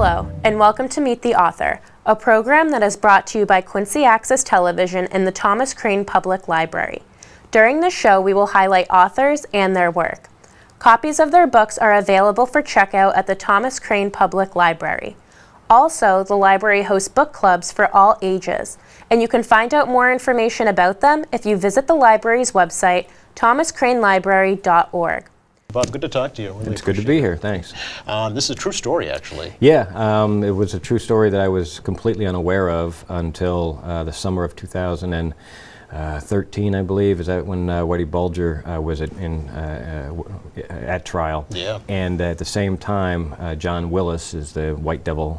Hello, and welcome to Meet the Author, a program that is brought to you by Quincy Access Television and the Thomas Crane Public Library. During this show, we will highlight authors and their work. Copies of their books are available for checkout at the Thomas Crane Public Library. Also, the library hosts book clubs for all ages, and you can find out more information about them if you visit the library's website, thomascranelibrary.org. Bob, good to talk to you. Really it's good to be here, thanks. This is a true story, actually. Yeah, it was a true story that I was completely unaware of until the summer of 2013, I believe. Is that when Whitey Bulger was at trial? Yeah. And at the same time, John Willis is the White Devil.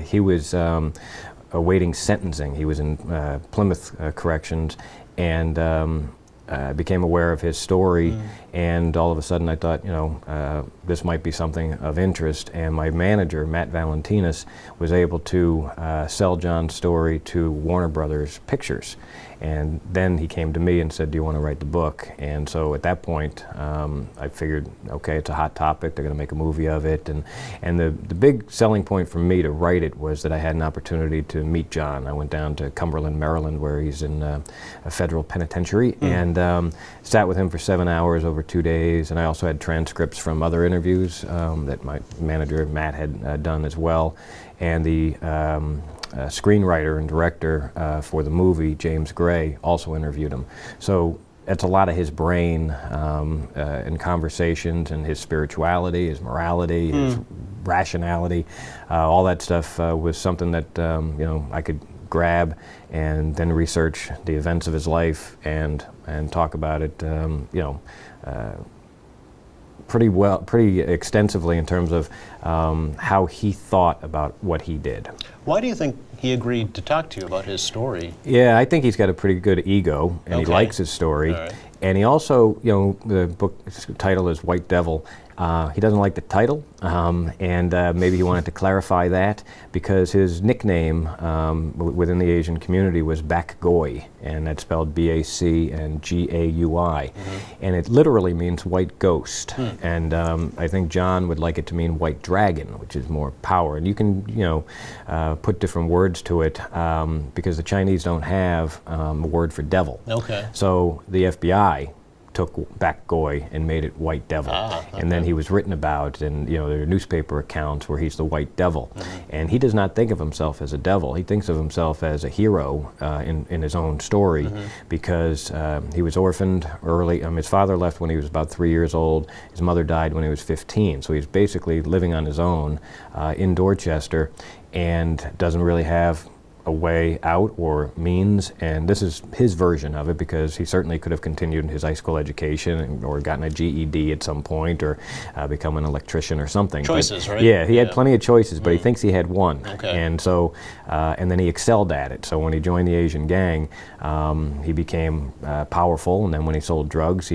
He was awaiting sentencing. He was in Plymouth Corrections, and became aware of his story, and all of a sudden I thought, this might be something of interest, and my manager, Matt Valentinus, was able to sell John's story to Warner Brothers Pictures. And then he came to me and said, do you want to write the book? And so at that point, I figured, okay, it's a hot topic, they're going to make a movie of it. And the big selling point for me to write it was that I had an opportunity to meet John. I went down to Cumberland, Maryland, where he's in a federal penitentiary, and sat with him for 7 hours over 2 days. And I also had transcripts from other interviews that my manager, Matt, had done as well. And the screenwriter and director for the movie, James Gray, also interviewed him. So that's a lot of his brain in conversations, and his spirituality, his morality, his rationality. All that stuff was something that I could grab and then research the events of his life and talk about it pretty extensively in terms of how he thought about what he did. Why do you think he agreed to talk to you about his story? Yeah, I think he's got a pretty good ego, and he likes his story. All right. And he also, the book's title is White Devil. He doesn't like the title, and maybe he wanted to clarify that, because his nickname within the Asian community was Bak Goi, and that's spelled B-A-C and G-A-U-I. And it literally means white ghost. And I think John would like it to mean white dragon, which is more power. And you can, put different words to it, because the Chinese don't have a word for devil. Okay. So the FBI took Bak Goi and made it White Devil. And then he was written about, and there are newspaper accounts where he's the White Devil. And he does not think of himself as a devil. He thinks of himself as a hero in his own story, because he was orphaned early. His father left when he was about 3 years old. His mother died when he was 15. So he's basically living on his own in Dorchester, and doesn't really have a way out or means, and this is his version of it, because he certainly could have continued his high school education or gotten a GED at some point, or become an electrician or something. Choices, right? Yeah, he had plenty of choices, but he thinks he had one. Okay. And so, and then he excelled at it. So when he joined the Asian gang, he became powerful, and then when he sold drugs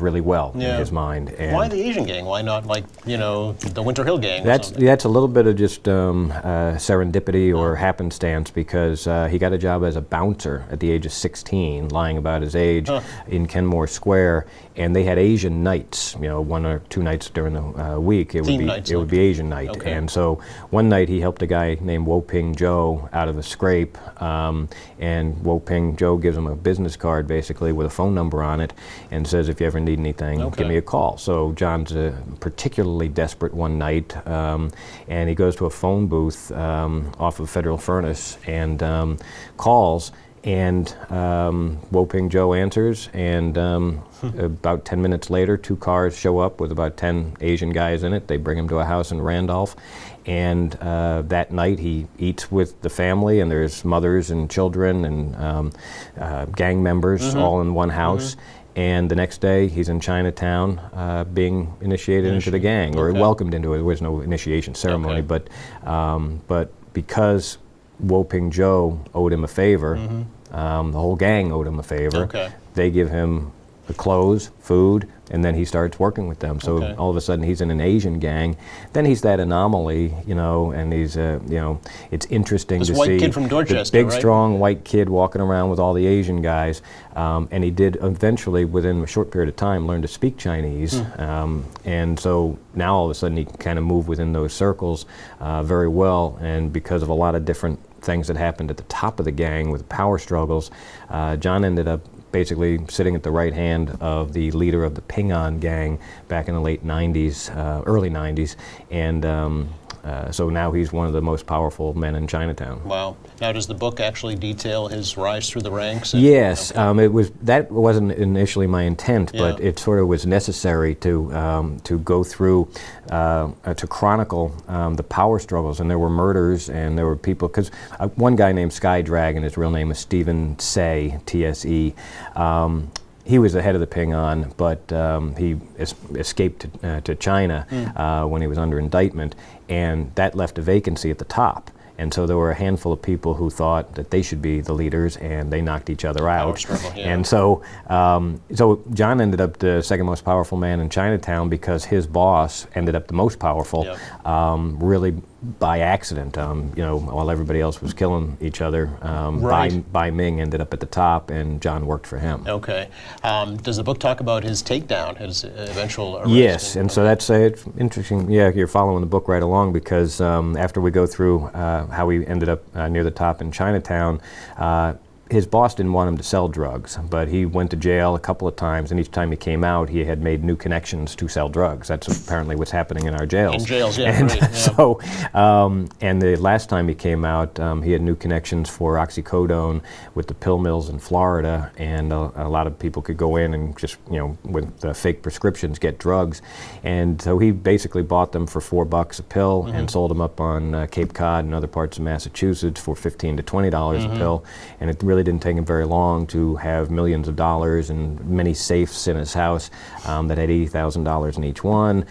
really well in his mind. And why the Asian gang? Why not the Winter Hill gang? That's a little bit of just serendipity or happenstance, because he got a job as a bouncer at the age of 16, lying about his age, in Kenmore Square, and they had Asian nights. 1 or 2 nights during the week. It would be Asian night. Okay. And so one night he helped a guy named Wo Ping Joe out of a scrape, and Wo Ping Joe gives him a business card basically with a phone number on it, and says, if you ever need anything, give me a call. So John's particularly desperate one night, and he goes to a phone booth off of Federal Furnace and calls, and Wo Ping Joe answers, and about 10 minutes later, 2 cars show up with about 10 Asian guys in it. They bring him to a house in Randolph, and that night he eats with the family, and there's mothers and children and gang members all in one house. And the next day, he's in Chinatown being initiated into the gang, or welcomed into it. There was no initiation ceremony, but because Wo Ping Joe owed him a favor, the whole gang owed him a favor. They give him clothes, food, and then he starts working with them. So Okay. all of a sudden he's in an Asian gang. Then he's that anomaly, you know, and he's, you know, it's interesting This to white see kid from Dorchester, the big, right? strong white kid walking around with all the Asian guys. And he did eventually, within a short period of time, learn to speak Chinese. And so now all of a sudden he can kind of move within those circles very well. And because of a lot of different things that happened at the top of the gang with power struggles, John ended up basically sitting at the right hand of the leader of the Ping An gang back in the late 90s, early 90s, and so now he's one of the most powerful men in Chinatown. Wow. Now, does the book actually detail his rise through the ranks? Yes, Okay. that wasn't initially my intent, but Yeah. it sort of was necessary to go through to chronicle the power struggles, and there were murders, and there were people. Because one guy named Sky Dragon, his real name is Stephen Tse, T-S-E. He was the head of the Ping An, but he escaped to China when he was under indictment, and that left a vacancy at the top. And so there were a handful of people who thought that they should be the leaders, and they knocked each other out. Power struggle, yeah. And so, so John ended up the second most powerful man in Chinatown because his boss ended up the most powerful, Yep. really by accident. You know, while everybody else was killing each other, Right. Bai Ming ended up at the top, and John worked for him. Okay. Does the book talk about his takedown, his eventual arrest? Yes, and so that's it's interesting. Yeah, you're following the book right along because after we go through how he ended up near the top in Chinatown, his boss didn't want him to sell drugs, but he went to jail a couple of times, and each time he came out, he had made new connections to sell drugs. That's apparently what's happening in our jails. In jails, yeah, And right, yeah. so, and the last time he came out, he had new connections for oxycodone with the pill mills in Florida, and a lot of people could go in and just, you know, with the fake prescriptions, get drugs. And so he basically bought them for $4 a pill and sold them up on Cape Cod and other parts of Massachusetts for $15 to $20 a pill. And it really didn't take him very long to have millions of dollars and many safes in his house that had $80,000 in each one,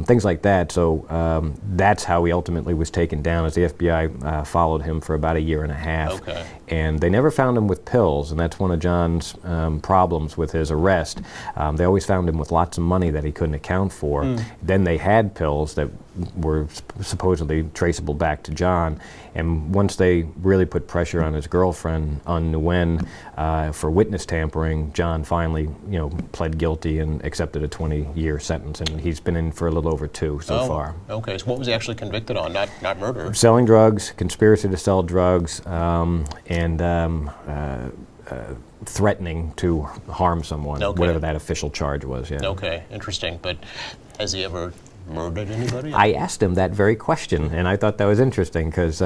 things like that. So that's how he ultimately was taken down, as the FBI followed him for about a year and a half. Okay. And they never found him with pills, and that's one of John's problems with his arrest. They always found him with lots of money that he couldn't account for. Then they had pills that were supposedly traceable back to John, and once they really put pressure on his girlfriend, An Nguyen, for witness tampering, John finally, you know, pled guilty and accepted a 20-year sentence, and he's been in for a little over 2 so far. Okay. So what was he actually convicted on? Not murder. Selling drugs, conspiracy to sell drugs, and threatening to harm someone, Okay. whatever that official charge was. Yeah. Okay. Interesting. But has he ever murdered anybody? I asked him that very question, and I thought that was interesting because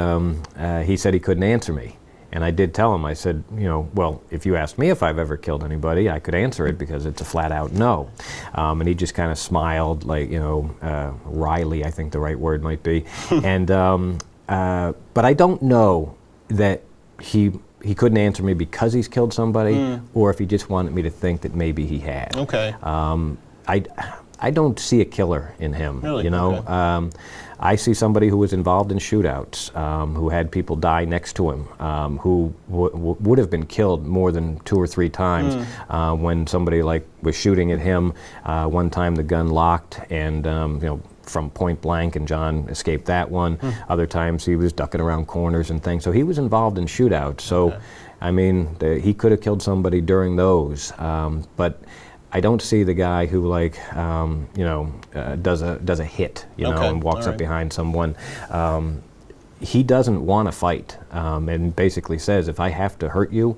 he said he couldn't answer me. And I did tell him, I said, you know, well, if you asked me if I've ever killed anybody, I could answer it because it's a flat out no. And he just kind of smiled, like, you know, wryly, I think the right word might be. And, but I don't know that he couldn't answer me because he's killed somebody or if he just wanted me to think that maybe he had. Okay. I don't see a killer in him. Really? You know, Okay. I see somebody who was involved in shootouts, who had people die next to him, who would have been killed more than 2 or 3 times when somebody like was shooting at him. One time the gun locked, and you know, from point blank, and John escaped that one. Other times he was ducking around corners and things. So he was involved in shootouts. So, Okay. I mean, he could have killed somebody during those, but I don't see the guy who, like, you know, does a hit, you know, Okay, and walks all up right. behind someone. He doesn't want to fight, and basically says, if I have to hurt you,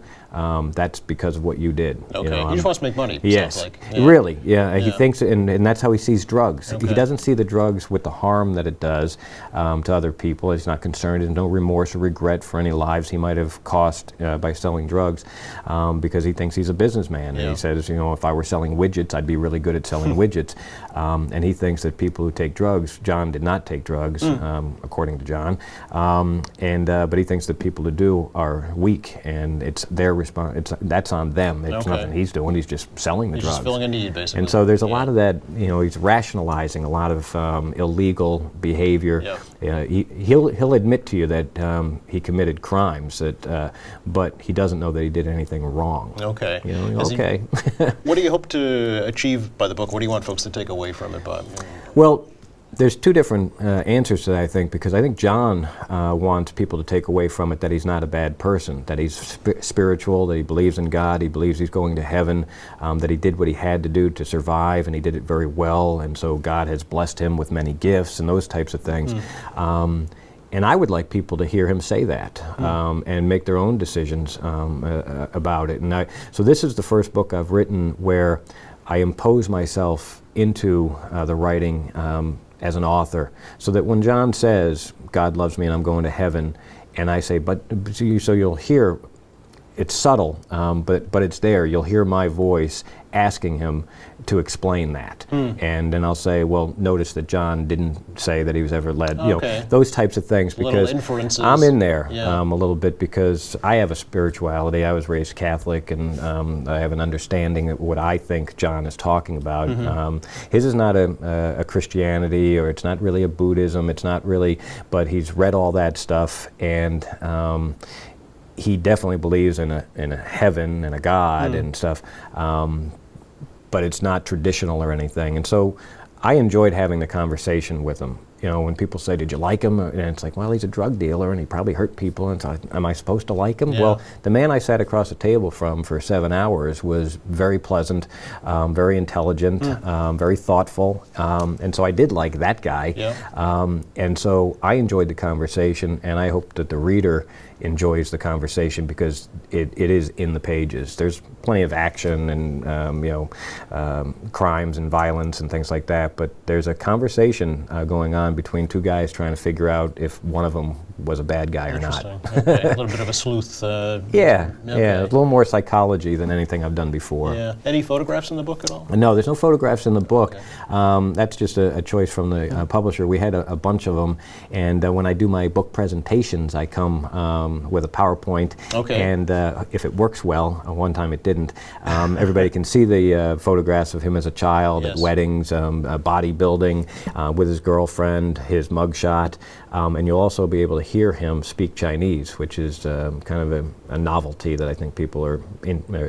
that's because of what you did. Okay. You know, He just wants to make money. Yes, Sounds like. Yeah. really, yeah. He Yeah. thinks, and that's how he sees drugs. Okay. He doesn't see the drugs with the harm that it does to other people. He's not concerned. There's no remorse or regret for any lives he might have cost by selling drugs, because he thinks he's a businessman. And Yeah. he says, you know, if I were selling widgets, I'd be really good at selling widgets. And he thinks that people who take drugs, John did not take drugs, according to John, But he thinks that people who do are weak, and it's their that's on them. It's Okay. nothing he's doing. He's just selling the He's drugs. just filling a need, basically. And so there's a lot of that, he's rationalizing a lot of illegal behavior. Yep. He'll admit to you that he committed crimes, but he doesn't know that he did anything wrong. Okay. What What do you hope to achieve by the book? What do you want folks to take away from it, Bob? Well, there's two different answers to that, I think, because I think John wants people to take away from it that he's not a bad person, that he's spiritual, that he believes in God, he believes he's going to heaven, that he did what he had to do to survive, and he did it very well, and so God has blessed him with many gifts and those types of things. And I would like people to hear him say that and make their own decisions about it. And so this is the first book I've written where I impose myself into the writing as an author, so that when John says, God loves me and I'm going to heaven, and I say, so you'll hear, it's subtle, but it's there. You'll hear my voice asking him to explain that. And then I'll say, well, notice that John didn't say that he was ever led, those types of things, because I'm in there a little bit, because I have a spirituality. I was raised Catholic, and I have an understanding of what I think John is talking about. His is not a Christianity, or it's not really a Buddhism, it's not really, but he's read all that stuff, and he definitely believes in a heaven and a God and stuff, but it's not traditional or anything. And so I enjoyed having the conversation with him. When people say, did you like him? And it's like, well, he's a drug dealer and he probably hurt people. And so, am I supposed to like him? Yeah. Well, the man I sat across the table from for 7 hours was very pleasant, very intelligent, very thoughtful. And so I did like that guy. Yeah. And so I enjoyed the conversation, and I hope that the reader enjoys the conversation, because it is in the pages. There's plenty of action and crimes and violence and things like that, but there's a conversation going on between two guys trying to figure out if one of them was a bad guy or not. Okay. A little bit of a sleuth. Yeah, a little more psychology than anything I've done before. Yeah. Any photographs in the book at all? No, there's no photographs in the book. That's just a choice from the publisher. We had a bunch of them, and when I do my book presentations, I come with a PowerPoint, and if it works well, one time it didn't, everybody can see the photographs of him as a child, at weddings, bodybuilding, with his girlfriend, his mugshot, and you'll also be able to hear him speak Chinese, which is kind of a novelty that I think people are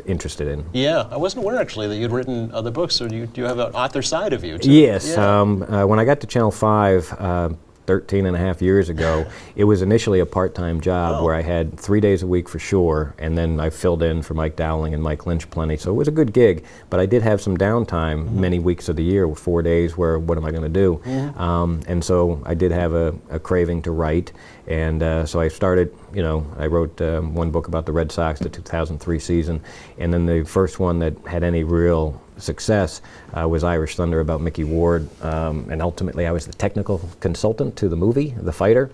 interested in. Yeah, I wasn't aware actually that you'd written other books, so do you have an author side of you too? Yes, Yeah. When I got to Channel 5, 13 and a half years ago, it was initially a part-time job where I had 3 days a week for sure, and then I filled in for Mike Dowling and Mike Lynch plenty, so it was a good gig, but I did have some downtime many weeks of the year, 4 days where what am I going to do? And so I did have a craving to write, and so I started, I wrote one book about the Red Sox, the 2003 season, and then the first one that had any real success was Irish Thunder, about Mickey Ward, and ultimately I was the technical consultant to the movie, The Fighter,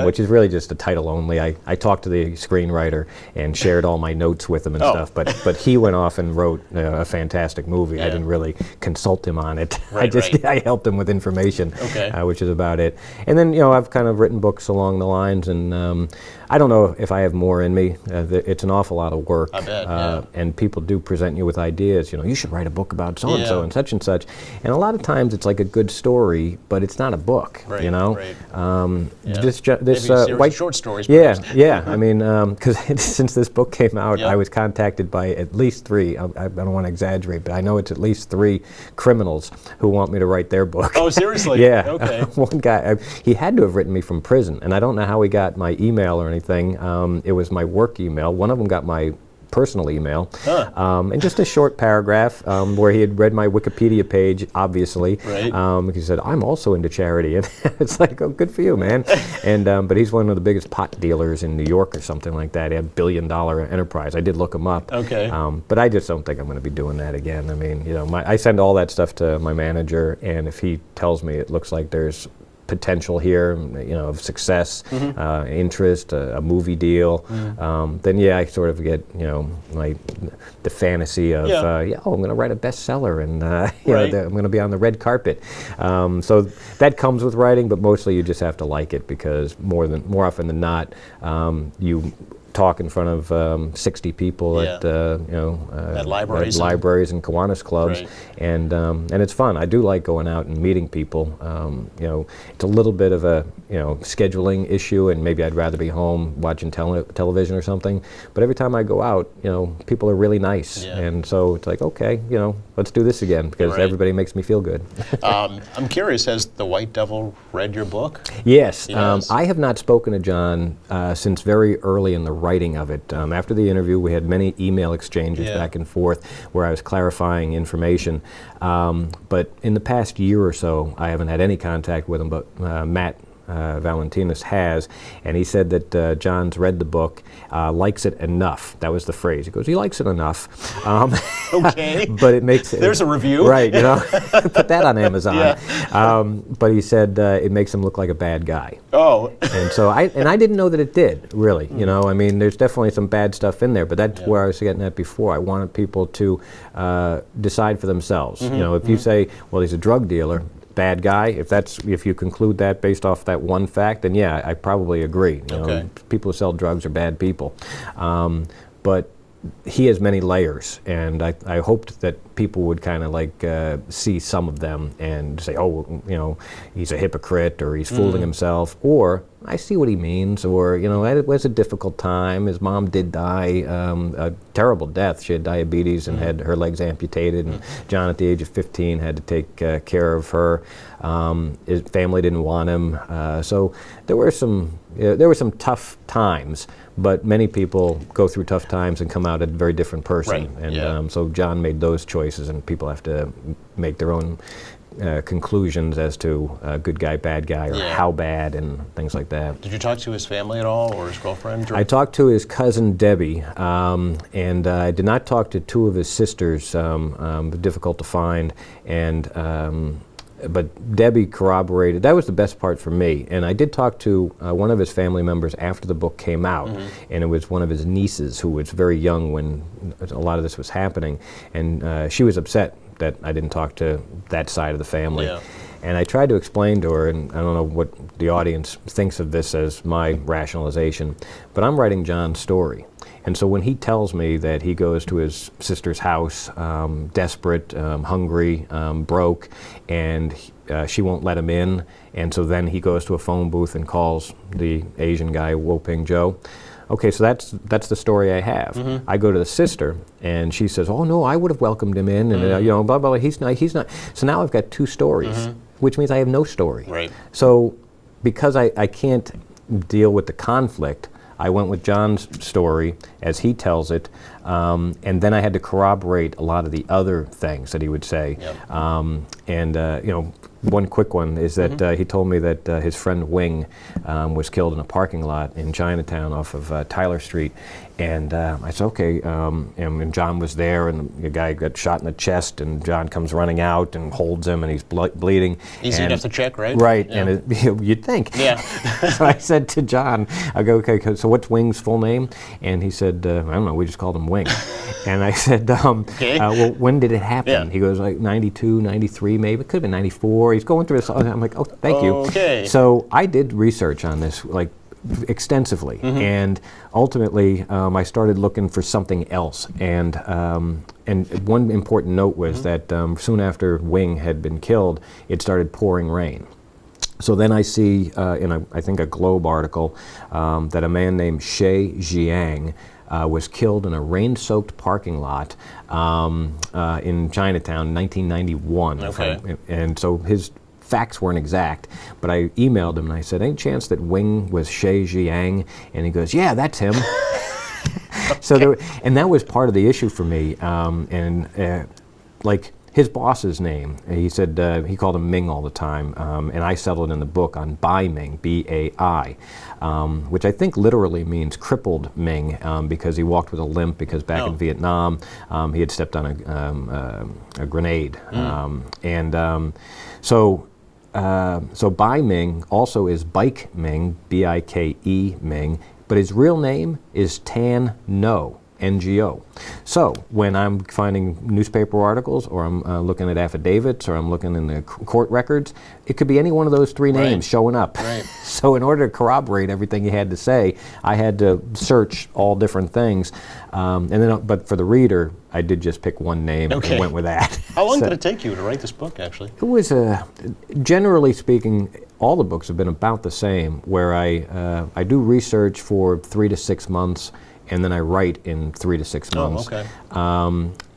which is really just a title only. I talked to the screenwriter and shared all my notes with him and stuff, but he went off and wrote a fantastic movie. Yeah. I didn't really consult him on it. Right, I helped him with information, Okay. Which is about it. And then, I've kind of written books along the lines, and I don't know if I have more in me. It's an awful lot of work. I bet, yeah. And people do present you with ideas, you should write a book about so-and-so Yeah. and such and such. And a lot of times it's like a good story, but it's not a book, Right, This Maybe a series white of short stories. yeah, perhaps. yeah. I mean, because since this book came out, Yeah. I was contacted by at least 3. I don't want to exaggerate, but I know it's at least 3 criminals who want me to write their book. Oh, seriously? Yeah. Okay. One guy, he had to have written me from prison, and I don't know how he got my email or anything. It was my work email. One of them got my personal email, and just a short paragraph where he had read my Wikipedia page, obviously. Right. He said, I'm also into charity. And it's like, oh, good for you, man. And but he's one of the biggest pot dealers in New York or something like that. He had $1 billion enterprise. I did look him up. Okay. But I just don't think I'm going to be doing that again. I mean, I send all that stuff to my manager, and if he tells me it looks like there's potential here, of success, interest, a movie deal, then yeah, I sort of get, the fantasy of, I'm going to write a bestseller and Right. I'm going to be on the red carpet. So that comes with writing, but mostly you just have to like it because more often than not, you talk in front of 60 people at libraries, libraries and Kiwanis clubs, Right. and it's fun. I do like going out and meeting people. It's a little bit of a scheduling issue, and maybe I'd rather be home watching television or something. But every time I go out, people are really nice, Yeah. and so it's like, okay, let's do this again because Right. everybody makes me feel good. I'm curious, has the White Devil read your book? Yes, Yes. I have not spoken to John since very early in the writing of it. After the interview, we had many email exchanges Yeah. back and forth where I was clarifying information. But in the past year or so, I haven't had any contact with him, but Matt Valentinus has, and he said that John's read the book, likes it enough. That was the phrase. He goes, he likes it enough. Okay. But it makes it... There's a review. Right, put that on Amazon. Yeah. But he said it makes him look like a bad guy. Oh. And so I didn't know that it did, really. I mean, there's definitely some bad stuff in there, but that's where I was getting at before. I wanted people to decide for themselves. If you say, well, he's a drug dealer, bad guy, if you conclude that based off that one fact, then yeah, I probably agree. Okay. People who sell drugs are bad people. But he has many layers, and I hoped that people would kind of like see some of them and say, oh, he's a hypocrite, or he's fooling himself, or I see what he means, or it was a difficult time. His mom did die a terrible death. She had diabetes and had her legs amputated, and John, at the age of 15, had to take care of her. His family didn't want him, so there were some tough times. But many people go through tough times and come out a very different person. Right. And Yeah. so John made those choices, and people have to make their own conclusions as to good guy, bad guy, or Yeah. how bad, and things like that. Did you talk to his family at all, or his girlfriend? Or? I talked to his cousin Debbie, and I did not talk to two of his sisters, difficult to find, and but Debbie corroborated. That was the best part for me. And I did talk to one of his family members after the book came out, and it was one of his nieces who was very young when a lot of this was happening, and she was upset that I didn't talk to that side of the family. Yeah. And I tried to explain to her, and I don't know what the audience thinks of this as my rationalization, but I'm writing John's story. And so when he tells me that he goes to his sister's house, desperate, hungry, broke, and she won't let him in, and so then he goes to a phone booth and calls the Asian guy Wo-Ping Joe. Okay, so that's the story I have. I go to the sister, and she says, "Oh no, I would have welcomed him in," and blah blah blah. He's not. So now I've got two stories, which means I have no story. Right. So because I can't deal with the conflict, I went with John's story as he tells it, and then I had to corroborate a lot of the other things that he would say. Yep. One quick one is that he told me that his friend Wing was killed in a parking lot in Chinatown off of Tyler Street. And I said, okay, and John was there, and the guy got shot in the chest, and John comes running out and holds him, and he's bleeding. Easy enough to check, right? Right, Yeah. and you'd think. Yeah. So I said to John, I go, okay, so what's Wing's full name? And he said, I don't know, we just called him Wing. And I said, Okay. well, when did it happen? Yeah. He goes, like 92, 93 maybe, it could have been 94. He's going through this, I'm like, oh, thank you. Okay. So I did research on this, like, extensively, and ultimately I started looking for something else, and one important note was that soon after Wing had been killed, it started pouring rain. So then I see in I think a Globe article that a man named Xie Jiang was killed in a rain-soaked parking lot in Chinatown in 1991. Okay. And so his facts weren't exact, but I emailed him and I said, any chance that Wing was Xie Jiang? And he goes, yeah, that's him. So and that was part of the issue for me. Like his boss's name, he said he called him Ming all the time, and I settled in the book on Bai Ming, B-A-I, which I think literally means crippled Ming, because he walked with a limp because back in Vietnam he had stepped on a grenade. So so Bai Ming also is Bike Ming, B-I-K-E Ming, but his real name is Tan Ngo, N-G-O. So when I'm finding newspaper articles, or I'm looking at affidavits, or I'm looking in the court records, it could be any one of those three names showing up. Right. So in order to corroborate everything he had to say, I had to search all different things. But for the reader, I did just pick one name and went with that. How long did it take you to write this book, actually? It was, generally speaking, all the books have been about the same, where I do research for 3 to 6 months, and then I write in 3 to 6 months. Oh, okay.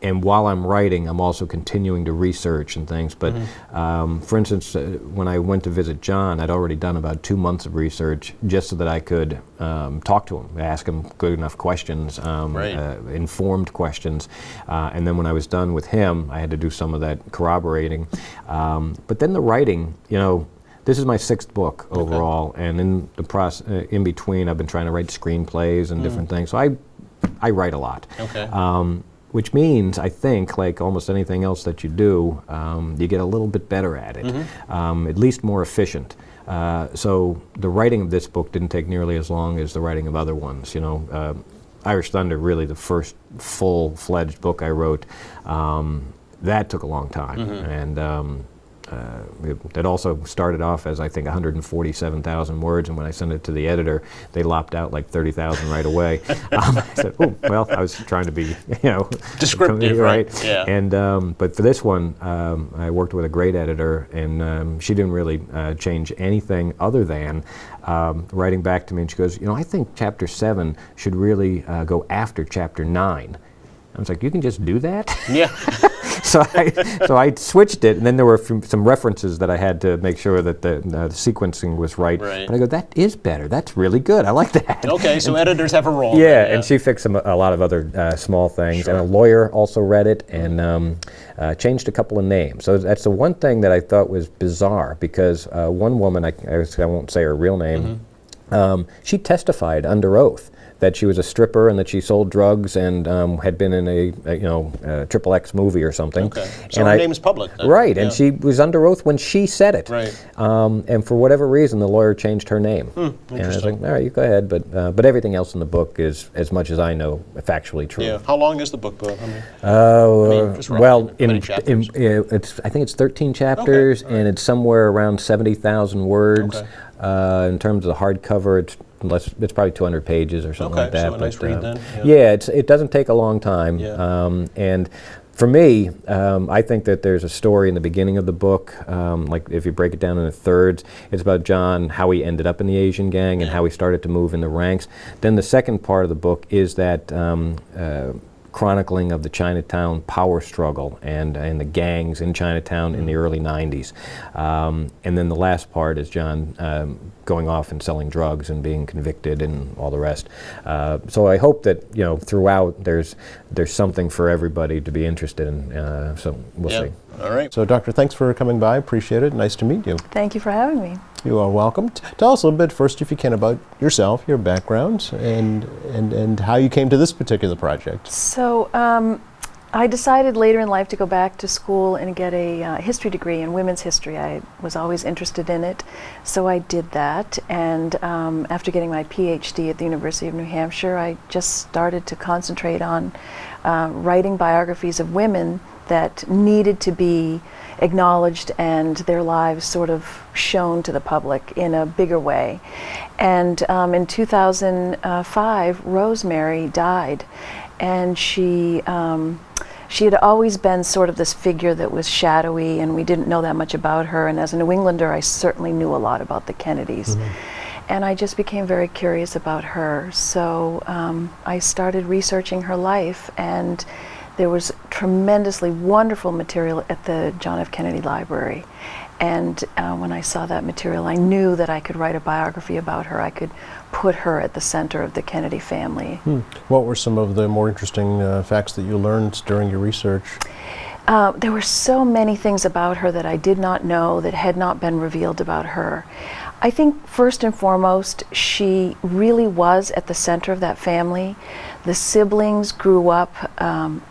And while I'm writing, I'm also continuing to research and things. But for instance, when I went to visit John, I'd already done about 2 months of research just so that I could talk to him, ask him good enough questions, informed questions. And then when I was done with him, I had to do some of that corroborating. But then the writing, you know, this is my 6th book overall, and in the process, in between, I've been trying to write screenplays and different things. So I write a lot. Okay. Which means, I think, like almost anything else that you do, you get a little bit better at it, at least more efficient. So the writing of this book didn't take nearly as long as the writing of other ones. You know, Irish Thunder, really the first full-fledged book I wrote, that took a long time, and it also started off as, I think, 147,000 words, and when I sent it to the editor, they lopped out like 30,000 right away. I said, "Oh, well, I was trying to be, you know, descriptive, right?" Yeah. And but for this one, I worked with a great editor, and she didn't really change anything other than writing back to me, and she goes, "You know, I think Chapter 7 should really go after Chapter 9." I was like, "You can just do that?" Yeah. So I switched it, and then there were some references that I had to make sure that the sequencing was right. But I go, that is better. That's really good. I like that. Okay, so editors have a role. Yeah, and she fixed a lot of other small things. And a lawyer also read it and changed a couple of names. So that's the one thing that I thought was bizarre, because one woman, I won't say her real name, she testified under oath that she was a stripper and that she sold drugs and had been in a XXX movie or something. Okay. So her name is public then. Right, and she was under oath when she said it. Right. And for whatever reason, the lawyer changed her name. And I was like, all right, you go ahead, but everything else in the book is, as much as I know, factually true. Yeah. How long is the book, Bill? Well, I think it's 13 chapters, and it's somewhere around 70,000 words. Okay. In terms of the hardcover, it's probably 200 pages or something like that. So a nice read then. Yeah, it doesn't take a long time. Yeah. And for me, I think that there's a story in the beginning of the book, like if you break it down into thirds, it's about John, how he ended up in the Asian gang and how he started to move in the ranks. Then the second part of the book is that chronicling of the Chinatown power struggle and the gangs in Chinatown in the early 90s. And then the last part is John going off and selling drugs and being convicted and all the rest. So I hope that, you know, throughout there's something for everybody to be interested in. So we'll see. All right. So, Doctor, thanks for coming by. Appreciate it. Nice to meet you. Thank you for having me. You are welcome. Tell us a little bit first, if you can, about yourself, your background, and how you came to this particular project. So I decided later in life to go back to school and get a history degree in women's history. I was always interested in it, so I did that. And after getting my PhD at the University of New Hampshire, I just started to concentrate on writing biographies of women that needed to be acknowledged and their lives sort of shown to the public in a bigger way. And in 2005, Rosemary died, and she had always been sort of this figure that was shadowy, and we didn't know that much about her. And as a New Englander, I certainly knew a lot about the Kennedys. And I just became very curious about her. So I started researching her life, and there was tremendously wonderful material at the John F. Kennedy Library. And when I saw that material, I knew that I could write a biography about her. I could put her at the center of the Kennedy family. What were some of the more interesting facts that you learned during your research? There were so many things about her that I did not know, that had not been revealed about her. I think first and foremost, she really was at the center of that family. The siblings grew up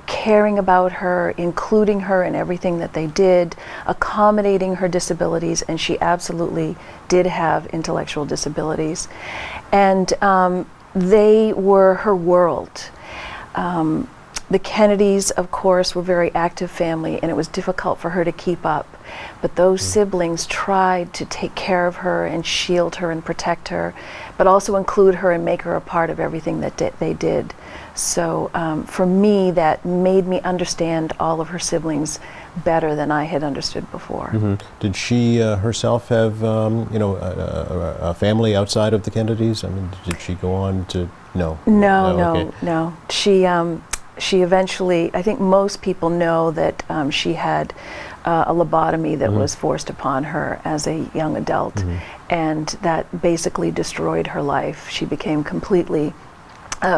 caring about her, including her in everything that they did, accommodating her disabilities, and she absolutely did have intellectual disabilities. And they were her world. The Kennedys, of course, were a very active family, and it was difficult for her to keep up. But those siblings tried to take care of her and shield her and protect her, but also include her and make her a part of everything that they did. So for me, that made me understand all of her siblings better than I had understood before. Did she herself have, a family outside of the Kennedys? I mean, did she go on to, no? No. She eventually, I think most people know that she had a lobotomy that was forced upon her as a young adult, and that basically destroyed her life. She became completely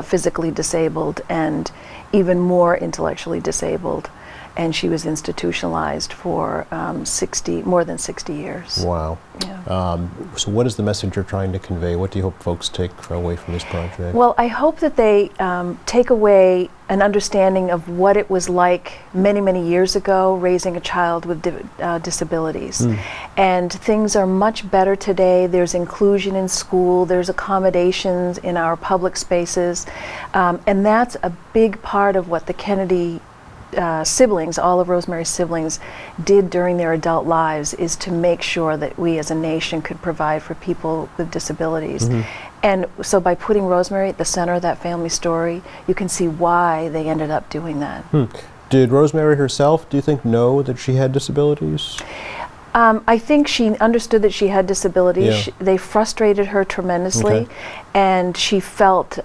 physically disabled and even more intellectually disabled, and she was institutionalized for more than 60 years. Wow. Yeah. So what is the message you're trying to convey? What do you hope folks take away from this project? Well, I hope that they take away an understanding of what it was like many, many years ago raising a child with disabilities. And things are much better today. There's inclusion in school, there's accommodations in our public spaces, and that's a big part of what the Kennedy siblings, all of Rosemary's siblings, did during their adult lives, is to make sure that we as a nation could provide for people with disabilities. And so by putting Rosemary at the center of that family story, you can see why they ended up doing that. Did Rosemary herself, do you think, know that she had disabilities? I think she understood that she had disabilities. Yeah. They frustrated her tremendously, Okay. and she felt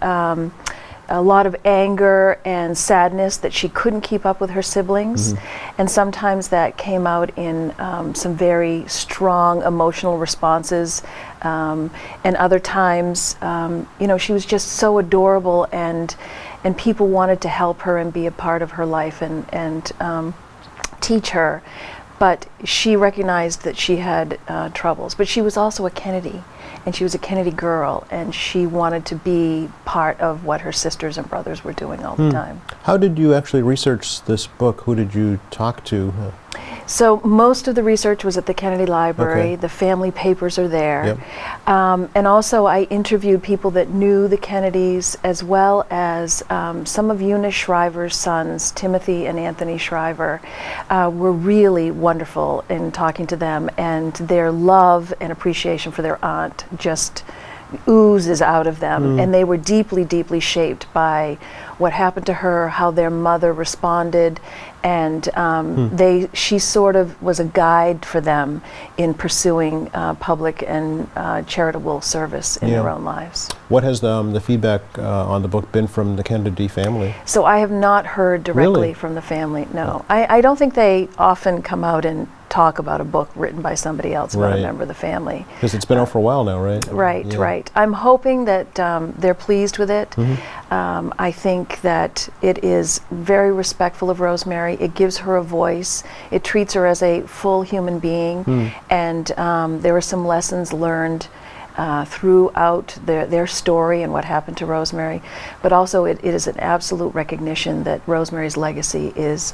a lot of anger and sadness that she couldn't keep up with her siblings. And sometimes that came out in some very strong emotional responses. And other times, she was just so adorable, and people wanted to help her and be a part of her life and teach her. But she recognized that she had troubles. But she was also a Kennedy, and she was a Kennedy girl, and she wanted to be part of what her sisters and brothers were doing all the time. How did you actually research this book? Who did you talk to? So most of the research was at the Kennedy Library. Okay. The family papers are there. Yep. And also I interviewed people that knew the Kennedys, as well as some of Eunice Shriver's sons, Timothy and Anthony Shriver, were really wonderful in talking to them, and their love and appreciation for their aunt just oozes out of them. And they were deeply, deeply shaped by what happened to her, how their mother responded, and she sort of was a guide for them in pursuing public and charitable service in their own lives. What has the feedback on the book been from the Kennedy family? So I have not heard directly Really? from the family, no. I don't think they often come out and talk about a book written by somebody else about Right. a member of the family. Because it's been out for a while now, right? Right, Yeah. right. I'm hoping that they're pleased with it. I think that it is very respectful of Rosemary. It gives her a voice. It treats her as a full human being. And there are some lessons learned throughout their story and what happened to Rosemary. But also it is an absolute recognition that Rosemary's legacy is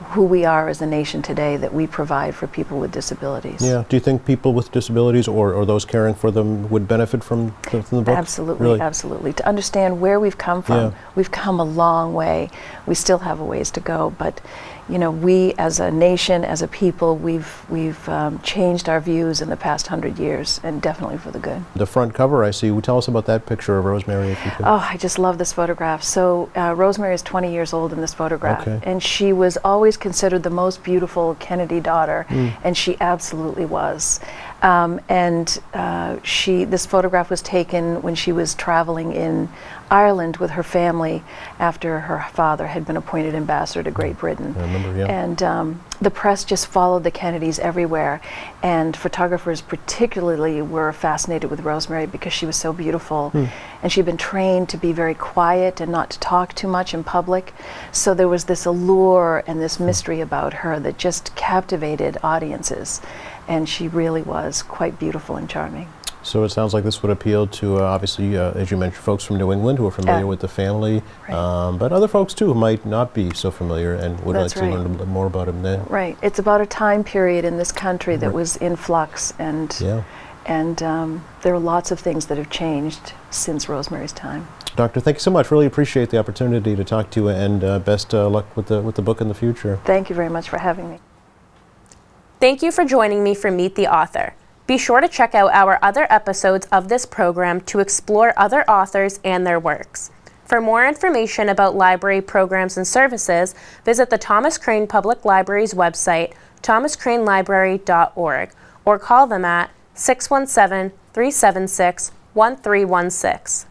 who we are as a nation today, that we provide for people with disabilities. Yeah. Do you think people with disabilities or those caring for them would benefit from the book? Absolutely, Really? absolutely. To understand where we've come from, Yeah. we've come a long way. We still have a ways to go, but we as a nation, as a people, we've changed our views in the past 100 years, and definitely for the good. The front cover I see, tell us about that picture of Rosemary, if you could. Oh, I just love this photograph. So Rosemary is 20 years old in this photograph, Okay. and she was always considered the most beautiful Kennedy daughter, and she absolutely was. This photograph was taken when she was traveling in Ireland with her family after her father had been appointed ambassador to Great Britain. I remember, yeah. And the press just followed the Kennedys everywhere, and photographers particularly were fascinated with Rosemary because she was so beautiful, and she'd been trained to be very quiet and not to talk too much in public. So there was this allure and this mystery about her that just captivated audiences, and she really was quite beautiful and charming. So it sounds like this would appeal to, obviously, as you mentioned, folks from New England who are familiar Yeah. with the family, Right. but other folks too who might not be so familiar and would That's like to right. learn a little more about him then. Right. It's about a time period in this country that Right. was in flux, and Yeah. there are lots of things that have changed since Rosemary's time. Doctor, thank you so much. Really appreciate the opportunity to talk to you, and best luck with the book in the future. Thank you very much for having me. Thank you for joining me for Meet the Author. Be sure to check out our other episodes of this program to explore other authors and their works. For more information about library programs and services, visit the Thomas Crane Public Library's website, thomascranelibrary.org, or call them at 617-376-1316.